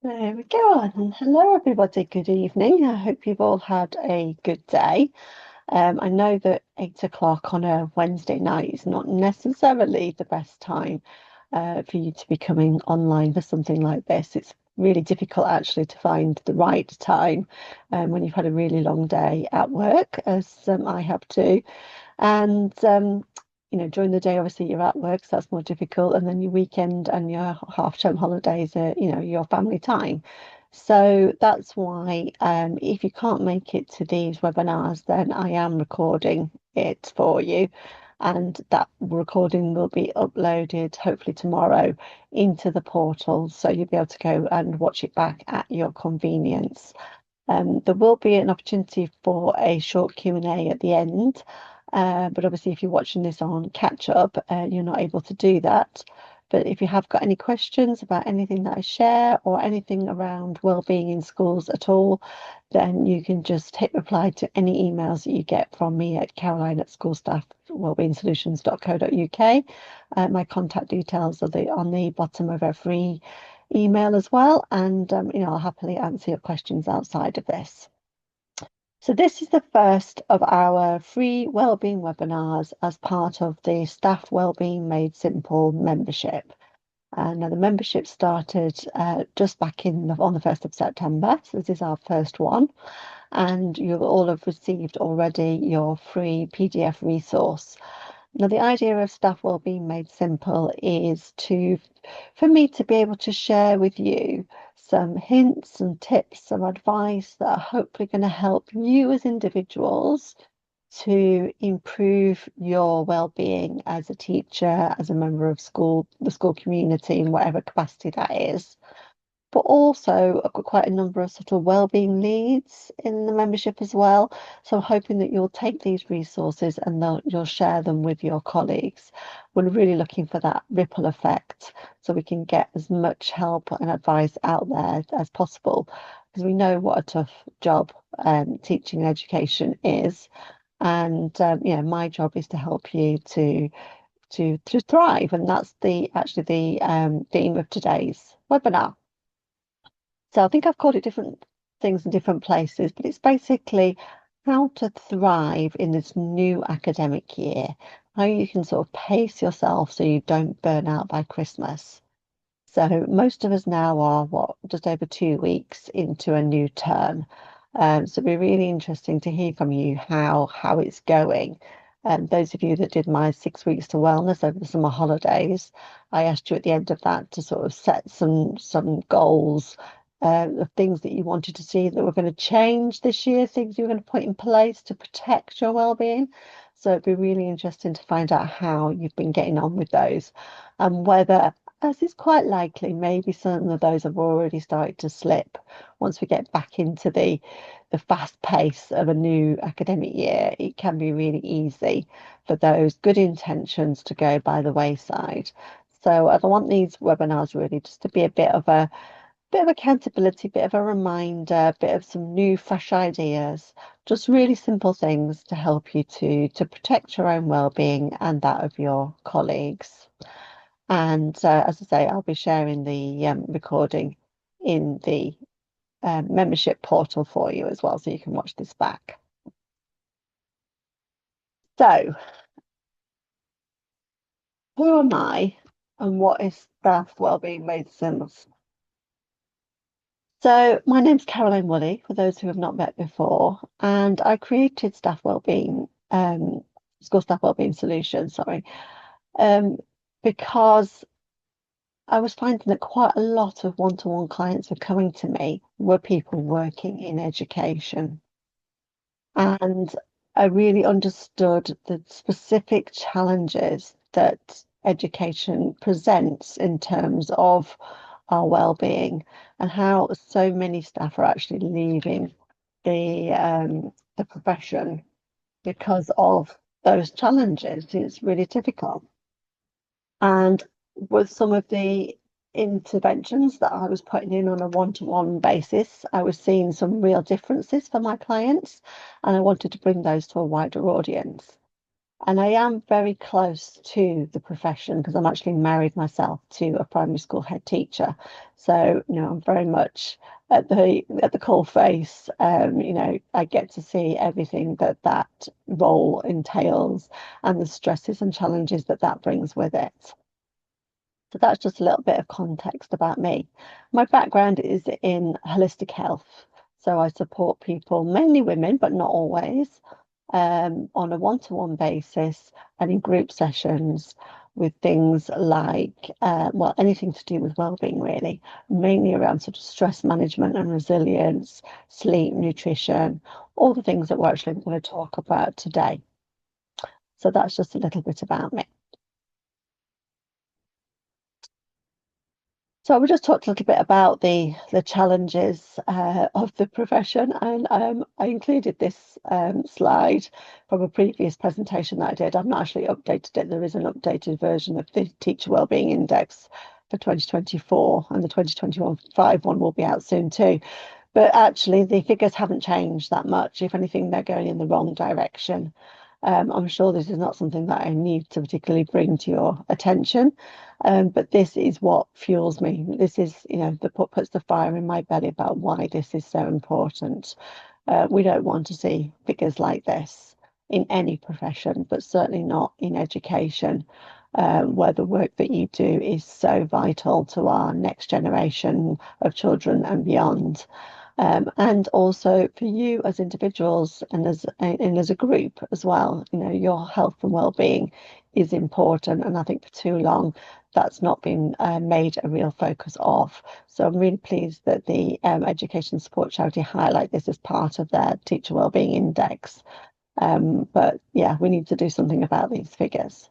There we go. And hello, everybody. Good evening. I hope you've all had a good day. I know that 8 o'clock on a Wednesday night is not necessarily the best time for you to be coming online for something like this. It's really difficult actually to find the right time when you've had a really long day at work, as I have too. And during the day, obviously you're at work, so that's more difficult. And then your weekend and your half-term holidays are, your family time. So that's why if you can't make it to these webinars, then I am recording it for you. And that recording will be uploaded hopefully tomorrow into the portal. So you'll be able to go and watch it back at your convenience. There will be an opportunity for a short Q&A at the end, but obviously if you're watching this on catch up, you're not able to do that. But if you have got any questions about anything that I share or anything around wellbeing in schools at all, then you can just hit reply to any emails that you get from me at caroline@schoolstaffwellbeingsolutions.co.uk. My contact details are on the bottom of every email as well, and I'll happily answer your questions outside of this. So this is the first of our free wellbeing webinars as part of the Staff Wellbeing Made Simple membership. Now the membership started just back on the 1st of September, so this is our first one, and you'll all have received already your free PDF resource. Now, the idea of Staff Wellbeing Made Simple is for me to be able to share with you some hints and tips, some advice that are hopefully going to help you as individuals to improve your well-being as a teacher, as a member of the school community in whatever capacity that is. But also, I've got quite a number of sort of wellbeing leads in the membership as well. So I'm hoping that you'll take these resources and you'll share them with your colleagues. We're really looking for that ripple effect so we can get as much help and advice out there as possible, because we know what a tough job teaching and education is. And my job is to help you to thrive, and that's actually the theme of today's webinar. So I think I've called it different things in different places, but it's basically how to thrive in this new academic year, how you can sort of pace yourself so you don't burn out by Christmas. So most of us now are just over 2 weeks into a new term. So it'd be really interesting to hear from you how it's going. Those of you that did my 6 weeks to wellness over the summer holidays, I asked you at the end of that to sort of set some goals of things that you wanted to see that were going to change this year, things you were going to put in place to protect your well-being. So it'd be really interesting to find out how you've been getting on with those, and whether, as is quite likely, maybe some of those have already started to slip once we get back into the fast pace of a new academic year. It can be really easy for those good intentions to go by the wayside. So I want these webinars really just to be a bit of accountability, bit of a reminder, bit of some new fresh ideas, just really simple things to help you to protect your own well-being and that of your colleagues. And as I say, I'll be sharing the recording in the membership portal for you as well, so you can watch this back. So, who am I and what is Staff Wellbeing Made Simple? So, my name's Caroline Woolley, for those who have not met before, and I created School Staff Wellbeing Solutions, sorry, um, because I was finding that quite a lot of one-to-one clients were coming to me were people working in education. And I really understood the specific challenges that education presents in terms of our well-being, and how so many staff are actually leaving the profession because of those challenges. It's really difficult. And with some of the interventions that I was putting in on a one-to-one basis, I was seeing some real differences for my clients, and I wanted to bring those to a wider audience. And I am very close to the profession because I'm actually married myself to a primary school head teacher. So, I'm very much at the coal face. I get to see everything that role entails and the stresses and challenges that brings with it. So that's just a little bit of context about me. My background is in holistic health. So I support people, mainly women, but not always, on a one-to-one basis and in group sessions with things like, well, anything to do with well-being, really, mainly around sort of stress management and resilience, sleep, nutrition, all the things that we're actually going to talk about today. So that's just a little bit about me. So we just talked a little bit about the challenges of the profession, and I included this slide from a previous presentation that I did. I've not actually updated it. There is an updated version of the Teacher Wellbeing Index for 2024, and the 2025 one will be out soon too. But actually, the figures haven't changed that much. If anything, they're going in the wrong direction. I'm sure this is not something that I need to particularly bring to your attention, but this is what fuels me. This is, the puts the fire in my belly about why this is so important. We don't want to see figures like this in any profession, but certainly not in education, where the work that you do is so vital to our next generation of children and beyond. And also for you as individuals and as a group as well, your health and well-being is important. And I think for too long, that's not been made a real focus of. So I'm really pleased that the Education Support Charity highlight this as part of their Teacher Wellbeing Index. But yeah, we need to do something about these figures.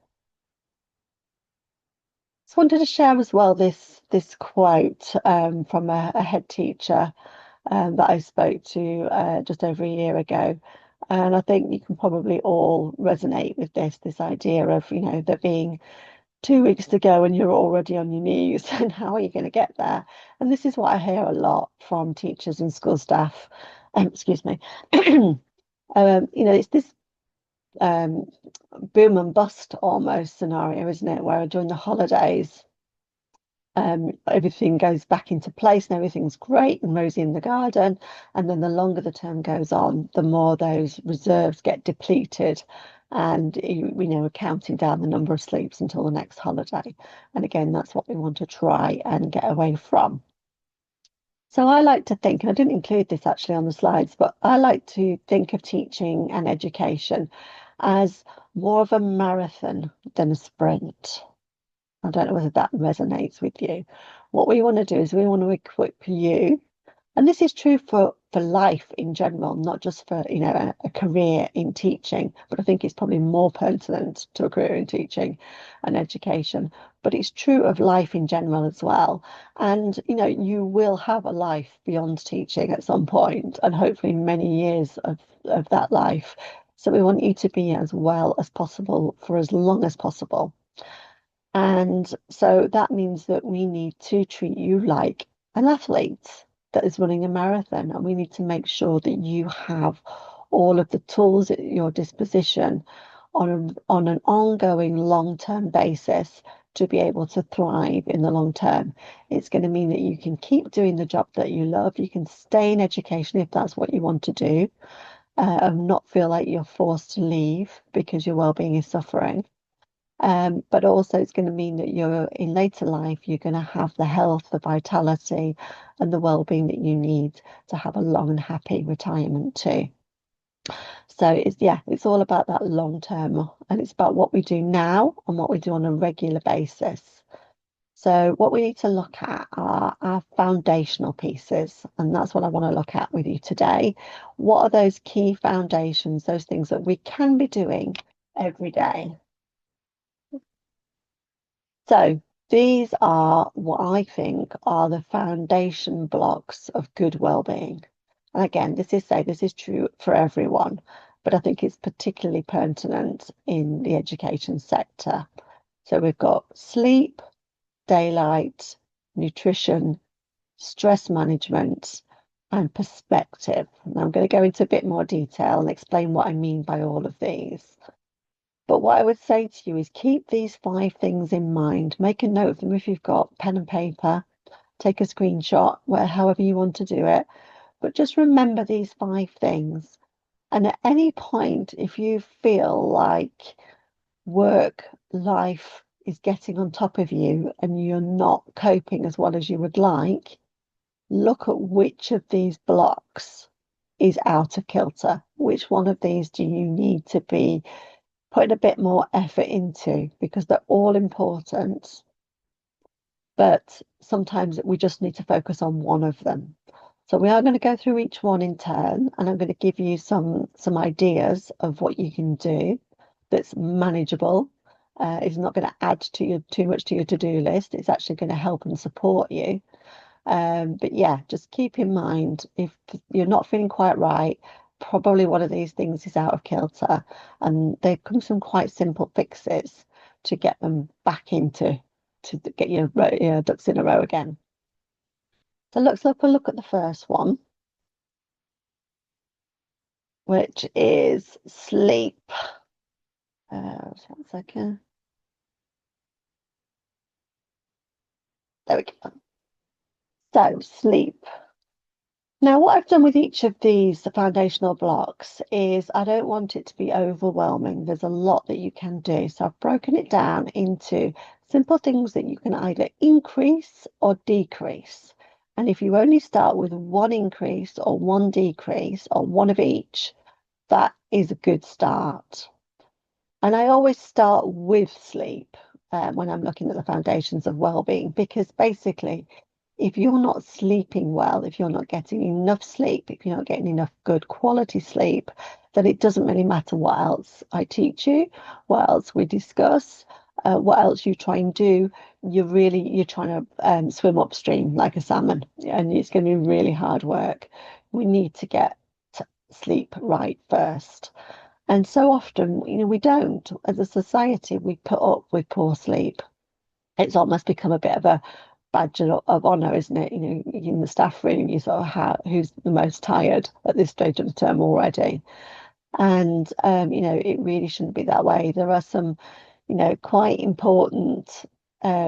So I wanted to share as well this quote from a head teacher that I spoke to just over a year ago. And I think you can probably all resonate with this idea of, there being 2 weeks to go and you're already on your knees, and how are you going to get there? And this is what I hear a lot from teachers and school staff. Excuse me. It's this um, boom and bust almost scenario, isn't it? Where during the holidays, everything goes back into place and everything's great and rosy in the garden. And then the longer the term goes on, the more those reserves get depleted. And we're counting down the number of sleeps until the next holiday. And again, that's what we want to try and get away from. So I like to think, and I didn't include this actually on the slides, but I like to think of teaching and education as more of a marathon than a sprint. I don't know whether that resonates with you. What we want to do is we want to equip you, and this is true for life in general, not just for a career in teaching, but I think it's probably more pertinent to a career in teaching and education. But it's true of life in general as well. And you will have a life beyond teaching at some point, and hopefully many years of that life. So we want you to be as well as possible for as long as possible. And so that means that we need to treat you like an athlete that is running a marathon, and we need to make sure that you have all of the tools at your disposition on an ongoing long-term basis to be able to thrive in the long term. It's going to mean that you can keep doing the job that you love. You can stay in education if that's what you want to do, and not feel like you're forced to leave because your well-being is suffering. But also it's going to mean that you're in later life, you're going to have the health, the vitality, and the well-being that you need to have a long and happy retirement too. So it's all about that long term, and it's about what we do now and what we do on a regular basis. So what we need to look at are our foundational pieces, and that's what I want to look at with you today. What are those key foundations, those things that we can be doing every day? So these are what I think are the foundation blocks of good well-being. And again, this is true for everyone, but I think it's particularly pertinent in the education sector. So we've got sleep, daylight, nutrition, stress management, and perspective. And I'm going to go into a bit more detail and explain what I mean by all of these. But what I would say to you is keep these 5 things in mind. Make a note of them if you've got pen and paper. Take a screenshot, however you want to do it. But just remember these 5 things. And at any point, if you feel like work, life is getting on top of you and you're not coping as well as you would like, look at which of these blocks is out of kilter. Which one of these do you need to be putting a bit more effort into? Because they're all important, but sometimes we just need to focus on one of them. So we are going to go through each one in turn, and I'm going to give you some ideas of what you can do that's manageable. It's not going to add to your too much to your to-do list. It's actually going to help and support you. But yeah, just keep in mind if you're not feeling quite right, probably one of these things is out of kilter, and there come some quite simple fixes to get them back into to get your ducks in a row again. So let's have a look at the first one, which is sleep. One second. There we go. So sleep. Now, what I've done with each of these foundational blocks is I don't want it to be overwhelming. There's a lot that you can do. So I've broken it down into simple things that you can either increase or decrease. And if you only start with one increase or one decrease or one of each, that is a good start. And I always start with sleep when I'm looking at the foundations of well-being, because basically, if you're not sleeping well, if you're not getting enough sleep, if you're not getting enough good quality sleep, then it doesn't really matter what else I teach you, what else we discuss, what else you try and do. You're trying to swim upstream like a salmon, and it's going to be really hard work. We need to get sleep right first. And so often, we don't. As a society, we put up with poor sleep. It's almost become a bit of a badge of honour, isn't it? In the staff room, you sort of who's the most tired at this stage of the term already. And, it really shouldn't be that way. There are some, quite important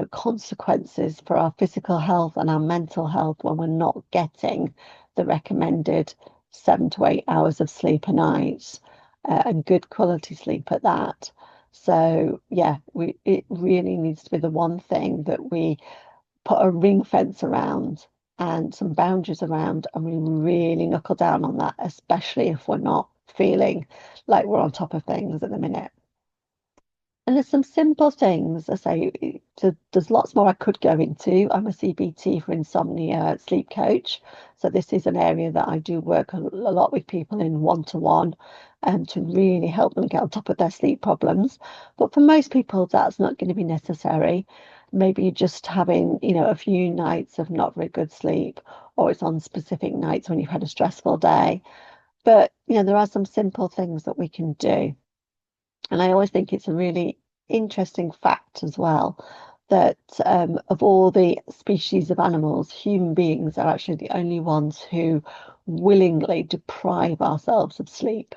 consequences for our physical health and our mental health when we're not getting the recommended 7 to 8 hours of sleep a night, and good quality sleep at that. So yeah, it really needs to be the one thing that we put a ring fence around and some boundaries around, and we really knuckle down on that, especially if we're not feeling like we're on top of things at the minute. And there's some simple things. I say, there's lots more I could go into. I'm a CBT for insomnia sleep coach. So this is an area that I do work a lot with people in one-to-one, and to really help them get on top of their sleep problems. But for most people, that's not going to be necessary. Maybe you're just having, a few nights of not very good sleep, or it's on specific nights when you've had a stressful day. But, there are some simple things that we can do. And I always think it's a really interesting fact as well that of all the species of animals, human beings are actually the only ones who willingly deprive ourselves of sleep.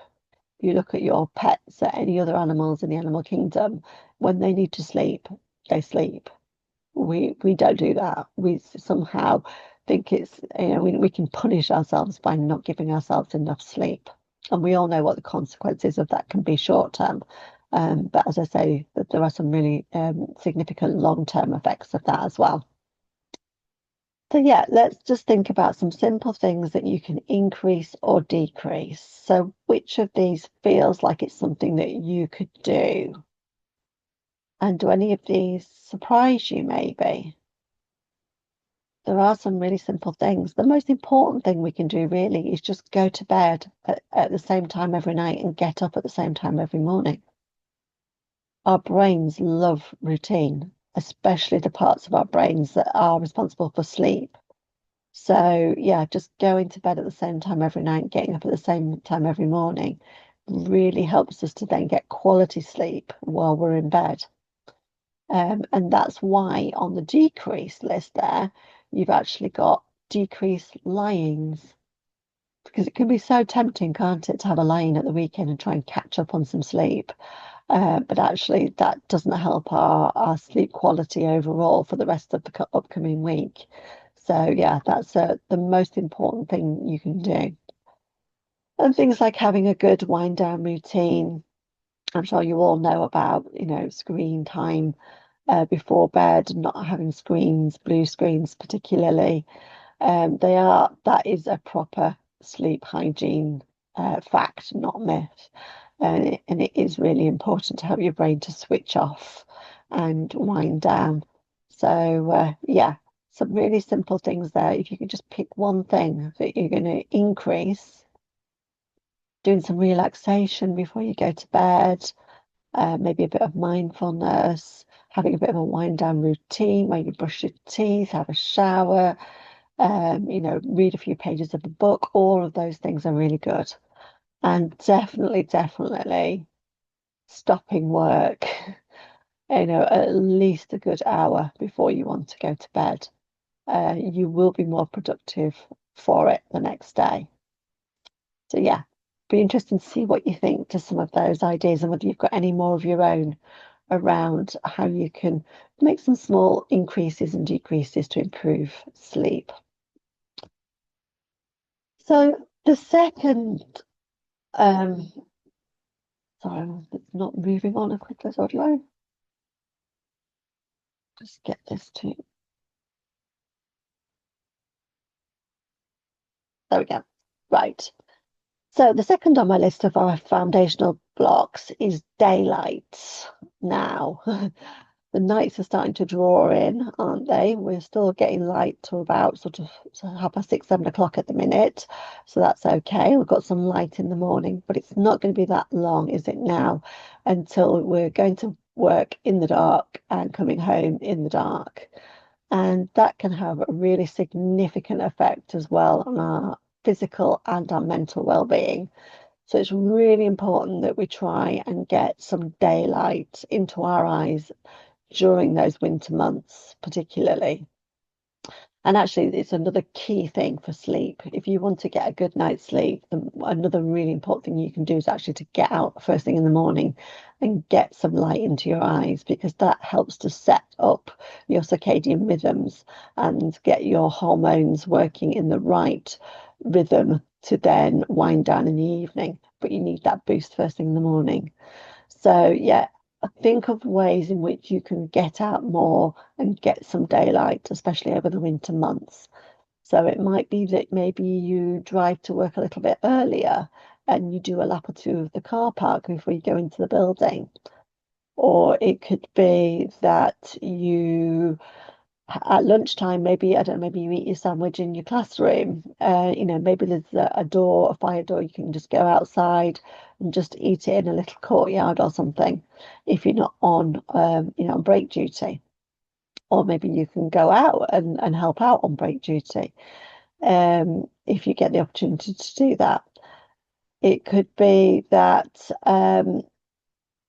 If you look at your pets or any other animals in the animal kingdom, when they need to sleep, they sleep. We don't do that. We somehow think it's, we can punish ourselves by not giving ourselves enough sleep. And we all know what the consequences of that can be short term. But as I say, that there are some really significant long-term effects of that as well. So yeah, let's just think about some simple things that you can increase or decrease. So which of these feels like it's something that you could do? And do any of these surprise you maybe? There are some really simple things. The most important thing we can do really is just go to bed at the same time every night and get up at the same time every morning. Our brains love routine, especially the parts of our brains that are responsible for sleep. So yeah, just going to bed at the same time every night, getting up at the same time every morning really helps us to then get quality sleep while we're in bed. And that's why on the decrease list there, you've actually got decreased lyings, because it can be so tempting, can't it, to have a lie-in at the weekend and try and catch up on some sleep. But actually that doesn't help our sleep quality overall for the rest of the upcoming week. So yeah, that's the most important thing you can do. And things like having a good wind down routine. I'm sure you all know about, screen time before bed, not having screens, blue screens particularly. That is a proper sleep hygiene fact, not myth. And it is really important to have your brain to switch off and wind down. So yeah, some really simple things there. If you could just pick one thing that you're going to increase, doing some relaxation before you go to bed, maybe a bit of mindfulness, having a bit of a wind down routine where you brush your teeth, have a shower, read a few pages of a book. All of those things are really good. And definitely stopping work, at least a good hour before you want to go to bed. You will be more productive for it the next day. So yeah, be interesting to see what you think to some of those ideas and whether you've got any more of your own around how you can make some small increases and decreases to improve sleep. So the second, sorry, it's not moving on as quickly as I'd like. Just get this to, there we go. Right. So the second on my list of our foundational blocks is daylight. Now, the nights are starting to draw in, aren't they? We're still getting light to about sort of 6:30, 7 o'clock at the minute. So that's okay. We've got some light in the morning, but it's not going to be that long, is it now, until we're going to work in the dark and coming home in the dark. And that can have a really significant effect as well on our physical and our mental well-being. So it's really important that we try and get some daylight into our eyes during those winter months, particularly. And actually, it's another key thing for sleep. If you want to get a good night's sleep, another really important thing you can do is actually to get out first thing in the morning and get some light into your eyes, because that helps to set up your circadian rhythms and get your hormones working in the right rhythm to then wind down in the evening. But you need that boost first thing in the morning. So, yeah, think of ways in which you can get out more and get some daylight, especially over the winter months. So, it might be that maybe you drive to work a little bit earlier and you do a lap or two of the car park before you go into the building. Or it could be that you at lunchtime, maybe, I don't know, maybe you eat your sandwich in your classroom. Maybe there's a fire door, you can just go outside and just eat it in a little courtyard or something if you're not on break duty. Or maybe you can go out and help out on break duty if you get the opportunity to do that. It could be that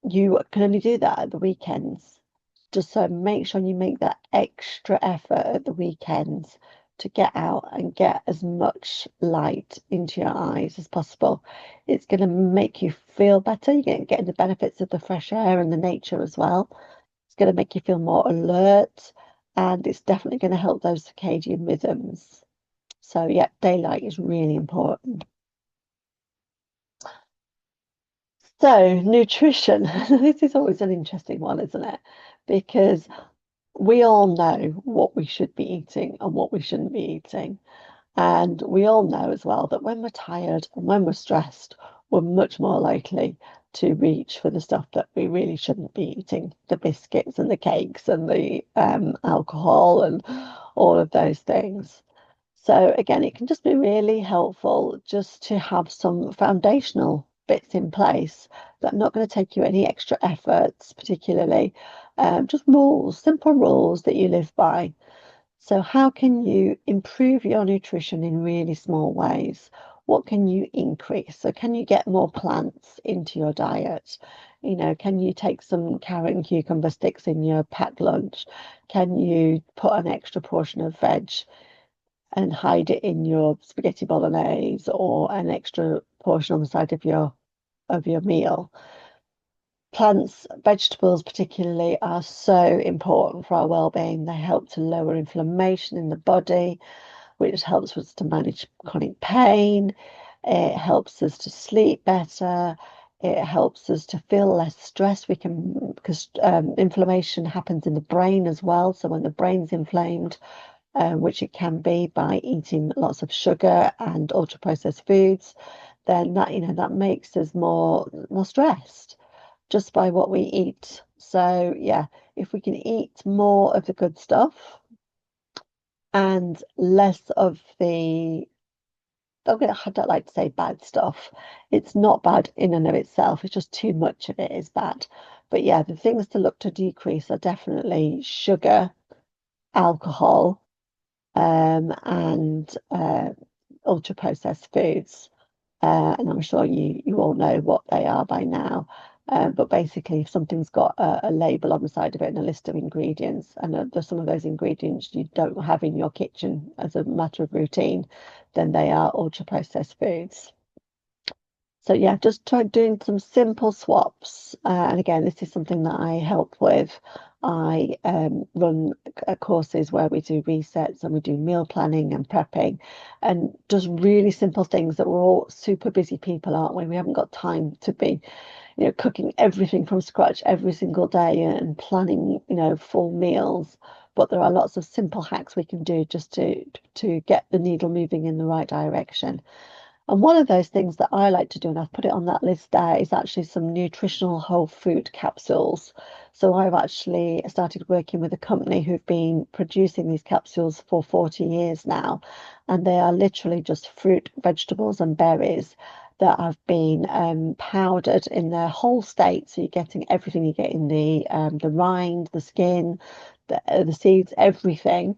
you can only do that at the weekends. Just so make sure you make that extra effort at the weekends to get out and get as much light into your eyes as possible. It's going to make you feel better. You're going to get the benefits of the fresh air and the nature as well. It's going to make you feel more alert, and it's definitely going to help those circadian rhythms. So yeah, daylight is really important. So nutrition, this is always an interesting one, isn't it? Because we all know what we should be eating and what we shouldn't be eating. And we all know as well that when we're tired and when we're stressed, we're much more likely to reach for the stuff that we really shouldn't be eating, the biscuits and the cakes and the alcohol and all of those things. So again, it can just be really helpful just to have some foundational bits in place that are not going to take you any extra efforts, particularly just rules, simple rules that you live by. So how can you improve your nutrition in really small ways? What can you increase? So can you get more plants into your diet? Can you take some carrot and cucumber sticks in your packed lunch? Can you put an extra portion of veg and hide it in your spaghetti bolognese or an extra portion on the side of your meal? Plants, vegetables particularly, are so important for our well-being. They help to lower inflammation in the body, which helps us to manage chronic pain. It helps us to sleep better. It helps us to feel less stress. Because inflammation happens in the brain as well. So when the brain's inflamed, which it can be by eating lots of sugar and ultra-processed foods, then that makes us more stressed just by what we eat. So yeah, if we can eat more of the good stuff and less of the, I don't like to say bad stuff. It's not bad in and of itself. It's just too much of it is bad. But yeah, the things to look to decrease are definitely sugar, alcohol, and ultra processed foods. And I'm sure you all know what they are by now. But basically, if something's got a label on the side of it and a list of ingredients, and there's some of those ingredients you don't have in your kitchen as a matter of routine, then they are ultra processed foods. So yeah, just try doing some simple swaps. And again, this is something that I help with. I run courses where we do resets and we do meal planning and prepping, and just really simple things that we're all super busy people, aren't we? We haven't got time to be, cooking everything from scratch every single day and planning, full meals. But there are lots of simple hacks we can do just to get the needle moving in the right direction. And one of those things that I like to do, and I've put it on that list there, is actually some nutritional whole fruit capsules. So I've actually started working with a company who've been producing these capsules for 40 years now. And they are literally just fruit, vegetables, and berries that have been powdered in their whole state. So you're getting everything, you get in the rind, the skin, the seeds, everything.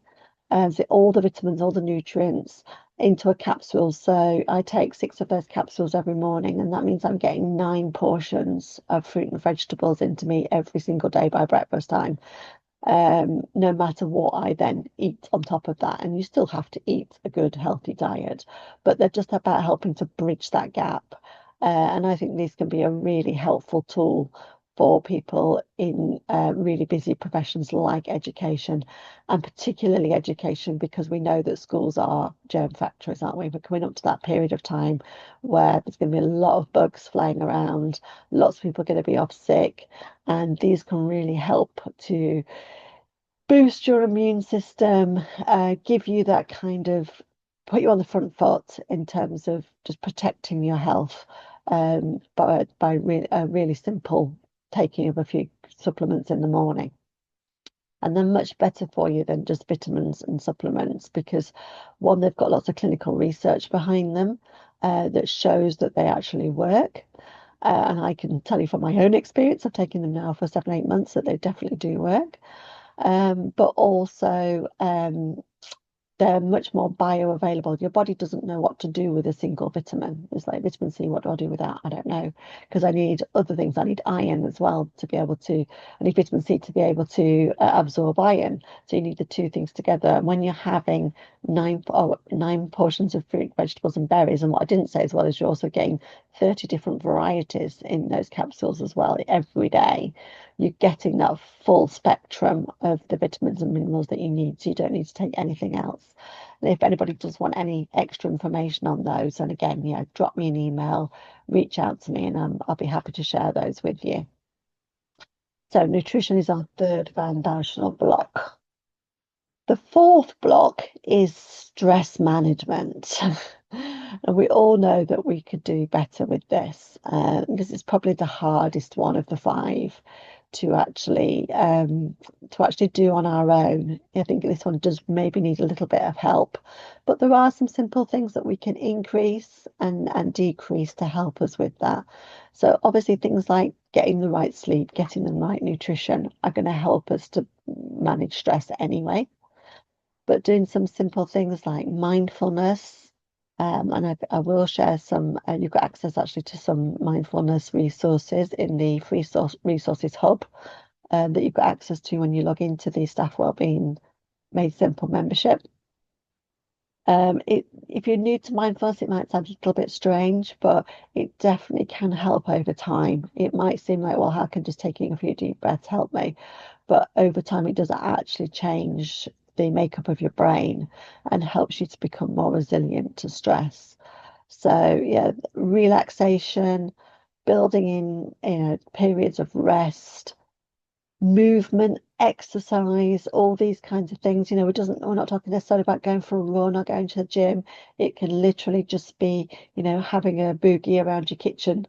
So all the vitamins, all the nutrients into a capsule. So I take 6 of those capsules every morning, and that means I'm getting 9 portions of fruit and vegetables into me every single day by breakfast time, no matter what I then eat on top of that. And you still have to eat a good, healthy diet, but they're just about helping to bridge that gap. And I think these can be a really helpful tool for people in really busy professions like education, and particularly education, because we know that schools are germ factories, aren't we? We're coming up to that period of time where there's going to be a lot of bugs flying around, lots of people are going to be off sick, and these can really help to boost your immune system, give you that kind of, put you on the front foot in terms of just protecting your health, by a really simple taking of a few supplements in the morning. And they're much better for you than just vitamins and supplements, because one, they've got lots of clinical research behind them that shows that they actually work. And I can tell you from my own experience, I've taken them now for 7, 8 months, that they definitely do work. But also they're much more bioavailable. Your body doesn't know what to do with a single vitamin. It's like vitamin C, what do I do with that? I don't know, because I need other things. I need iron as well to be able to, I need vitamin C to be able to absorb iron. So you need the two things together. And when you're having 9 portions of fruit, vegetables, and berries, and what I didn't say as well is you're also getting 30 different varieties in those capsules as well every day. You're getting that full spectrum of the vitamins and minerals that you need, so you don't need to take anything else. And if anybody does want any extra information on those, and again, drop me an email, reach out to me, and I'll be happy to share those with you. So nutrition is our third foundational block. The fourth block is stress management. And we all know that we could do better with this, because it's probably the hardest one of the 5 to actually do on our own. I think this one does maybe need a little bit of help, but there are some simple things that we can increase and decrease to help us with that. So obviously things like getting the right sleep, getting the right nutrition are going to help us to manage stress anyway. But doing some simple things like mindfulness, and I will share some, you've got access actually to some mindfulness resources in the free resources hub that you've got access to when you log into the Staff Wellbeing Made Simple membership. If you're new to mindfulness, it might sound a little bit strange, but it definitely can help over time. It might seem like, well, how can just taking a few deep breaths help me? But over time, it does actually change the makeup of your brain and helps you to become more resilient to stress. So, yeah, relaxation, building in, periods of rest, movement, exercise, all these kinds of things. We're not talking necessarily about going for a run or going to the gym. It can literally just be, having a boogie around your kitchen,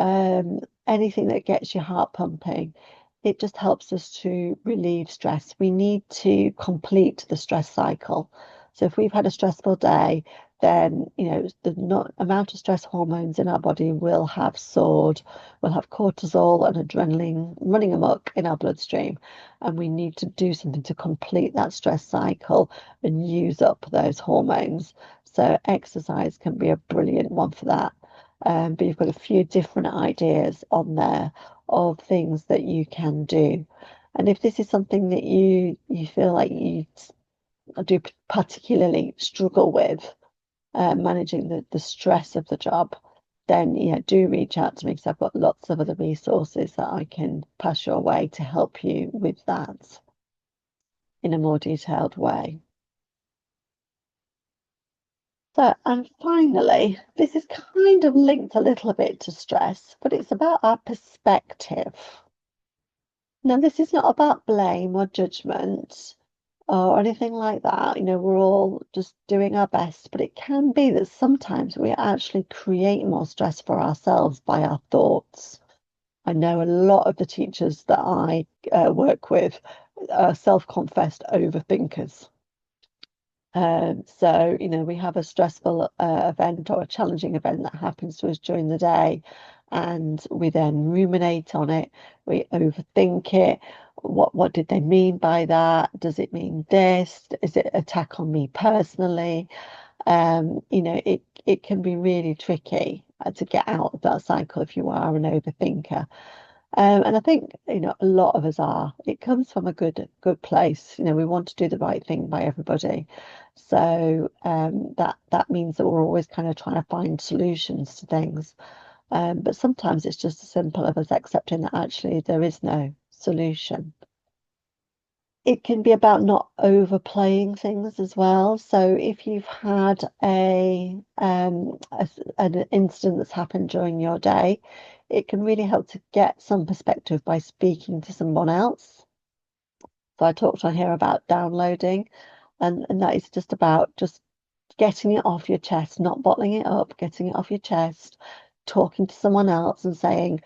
um, anything that gets your heart pumping. It just helps us to relieve stress. We need to complete the stress cycle. So if we've had a stressful day, then the not amount of stress hormones in our body will have soared. We'll have cortisol and adrenaline running amok in our bloodstream, and we need to do something to complete that stress cycle and use up those hormones. So exercise can be a brilliant one for that. But you've got a few different ideas on there of things that you can do. And if this is something that you feel like you do particularly struggle with, managing the stress of the job, then yeah, do reach out to me because I've got lots of other resources that I can pass your way to help you with that in a more detailed way. So, and finally, this is kind of linked a little bit to stress, but it's about our perspective. Now, this is not about blame or judgment or anything like that. We're all just doing our best, but it can be that sometimes we actually create more stress for ourselves by our thoughts. I know a lot of the teachers that I work with are self-confessed overthinkers. So, we have a stressful event or a challenging event that happens to us during the day, and we then ruminate on it. We overthink it. What did they mean by that? Does it mean this? Is it attack on me personally? It can be really tricky to get out of that cycle if you are an overthinker. And I think, a lot of us are. It comes from a good place. We want to do the right thing by everybody. So that means that we're always kind of trying to find solutions to things. But sometimes it's just as simple as us accepting that actually there is no solution. It can be about not overplaying things as well. So if you've had an incident that's happened during your day, it can really help to get some perspective by speaking to someone else. So I talked on here about downloading, and that is just about just getting it off your chest, not bottling it up, getting it off your chest, talking to someone else and saying,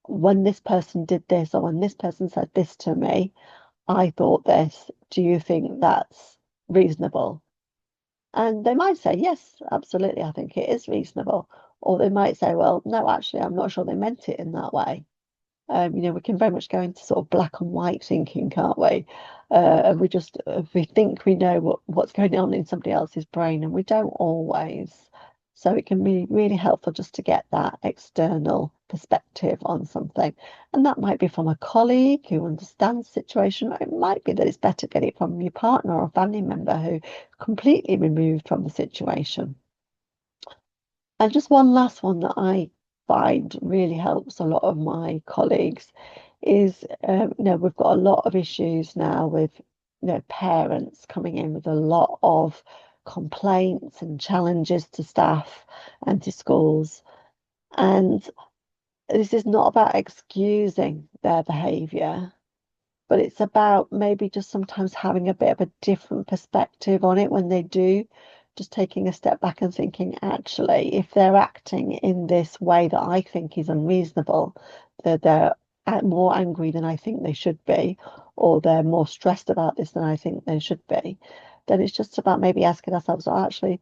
when this person did this or when this person said this to me, I thought this. Do you think that's reasonable? And they might say, yes, absolutely, I think it is reasonable. Or they might say, well, no, actually, I'm not sure they meant it in that way. We can very much go into sort of black and white thinking, can't we? And we think we know what's going on in somebody else's brain, and we don't always. So it can be really helpful just to get that external perspective on something. And that might be from a colleague who understands the situation, or it might be that it's better to get it from your partner or a family member who completely removed from the situation. And just one last one that I find really helps a lot of my colleagues is, we've got a lot of issues now with, parents coming in with a lot of complaints and challenges to staff and to schools. And this is not about excusing their behaviour, but it's about maybe just sometimes having a bit of a different perspective on it when they do, just taking a step back and thinking, actually, if they're acting in this way that I think is unreasonable, that they're more angry than I think they should be, or they're more stressed about this than I think they should be, then it's just about maybe asking ourselves, well, actually,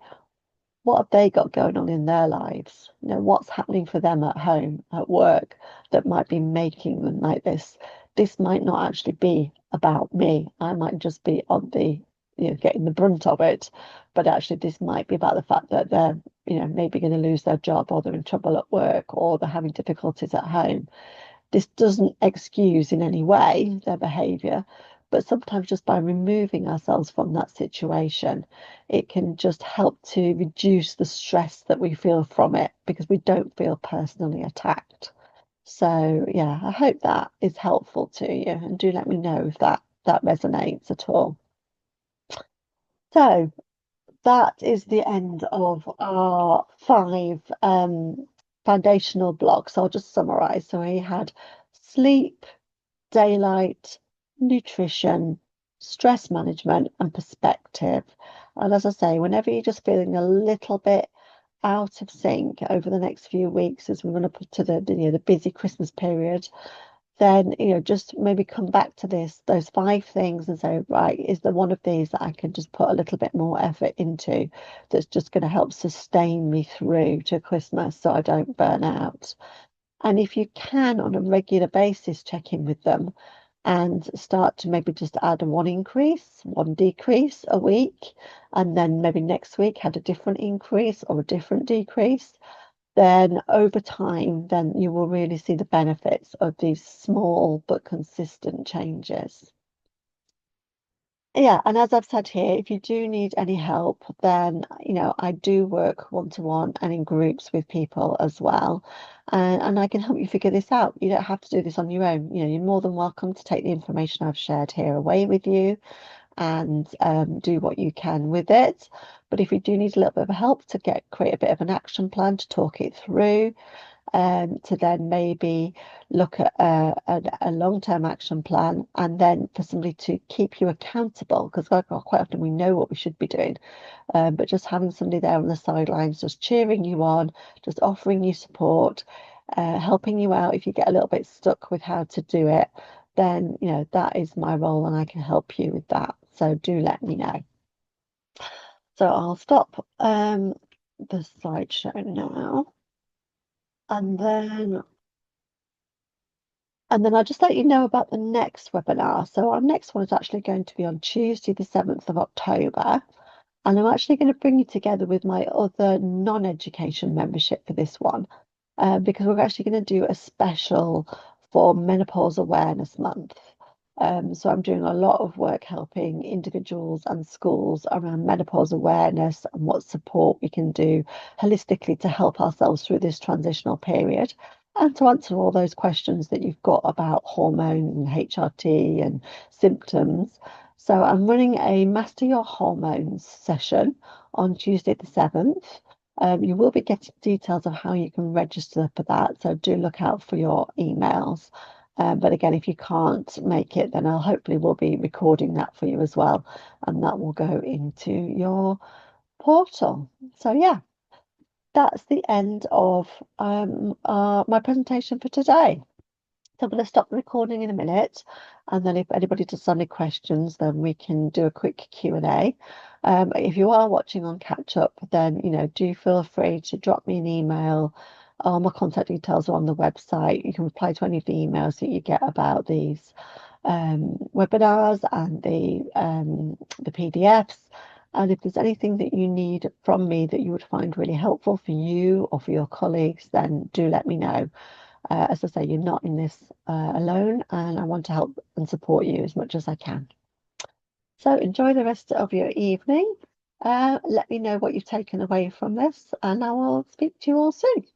what have they got going on in their lives? What's happening for them at home, at work, that might be making them like this? This might not actually be about me. I might just be on the, getting the brunt of it. But actually, this might be about the fact that they're, maybe going to lose their job, or they're in trouble at work, or they're having difficulties at home. This doesn't excuse in any way their behavior, but sometimes just by removing ourselves from that situation, it can just help to reduce the stress that we feel from it because we don't feel personally attacked. So yeah, I hope that is helpful to you, and do let me know if that resonates at all. So that is the end of our five foundational blocks. So I'll just summarize. So we had sleep, daylight, nutrition, stress management, and perspective. And as I say, whenever you're just feeling a little bit out of sync over the next few weeks as we're going to put to the busy Christmas period, then just maybe come back to those five things and say, right, is there one of these that I can just put a little bit more effort into that's just going to help sustain me through to Christmas so I don't burn out? And if you can, on a regular basis, check in with them and start to maybe just add one increase, one decrease a week, and then maybe next week had a different increase or a different decrease, then over time, then you will really see the benefits of these small but consistent changes. Yeah, and as I've said here, if you do need any help, then I do work one-to-one and in groups with people as well. And I can help you figure this out. You don't have to do this on your own. You're more than welcome to take the information I've shared here away with you and do what you can with it. But if you do need a little bit of help to create a bit of an action plan to talk it through, to then maybe look at a long-term action plan, and then for somebody to keep you accountable, because quite often we know what we should be doing, but just having somebody there on the sidelines, just cheering you on, just offering you support, helping you out if you get a little bit stuck with how to do it, then that is my role and I can help you with that. So do let me know. So I'll stop the slideshow now. And then I'll just let you know about the next webinar. So our next one is actually going to be on Tuesday, the 7th of October. And I'm actually going to bring you together with my other non-education membership for this one, because we're actually going to do a special for Menopause Awareness Month. So I'm doing a lot of work helping individuals and schools around menopause awareness and what support we can do holistically to help ourselves through this transitional period, and to answer all those questions that you've got about hormone and HRT and symptoms. So I'm running a Master Your Hormones session on Tuesday the 7th. You will be getting details of how you can register for that, so do look out for your emails. But again, if you can't make it, then I'll hopefully will be recording that for you as well, and that will go into your portal. So yeah, that's the end of my presentation for today. So I'm going to stop the recording in a minute, and then if anybody does have any questions, then we can do a quick Q&A. If you are watching on catch up, then do feel free to drop me an email. All my contact details are on the website. You can reply to any of the emails that you get about these webinars and the PDFs. And if there's anything that you need from me that you would find really helpful for you or for your colleagues, then do let me know. As I say, you're not in this alone, and I want to help and support you as much as I can. So enjoy the rest of your evening. Let me know what you've taken away from this, and I will speak to you all soon.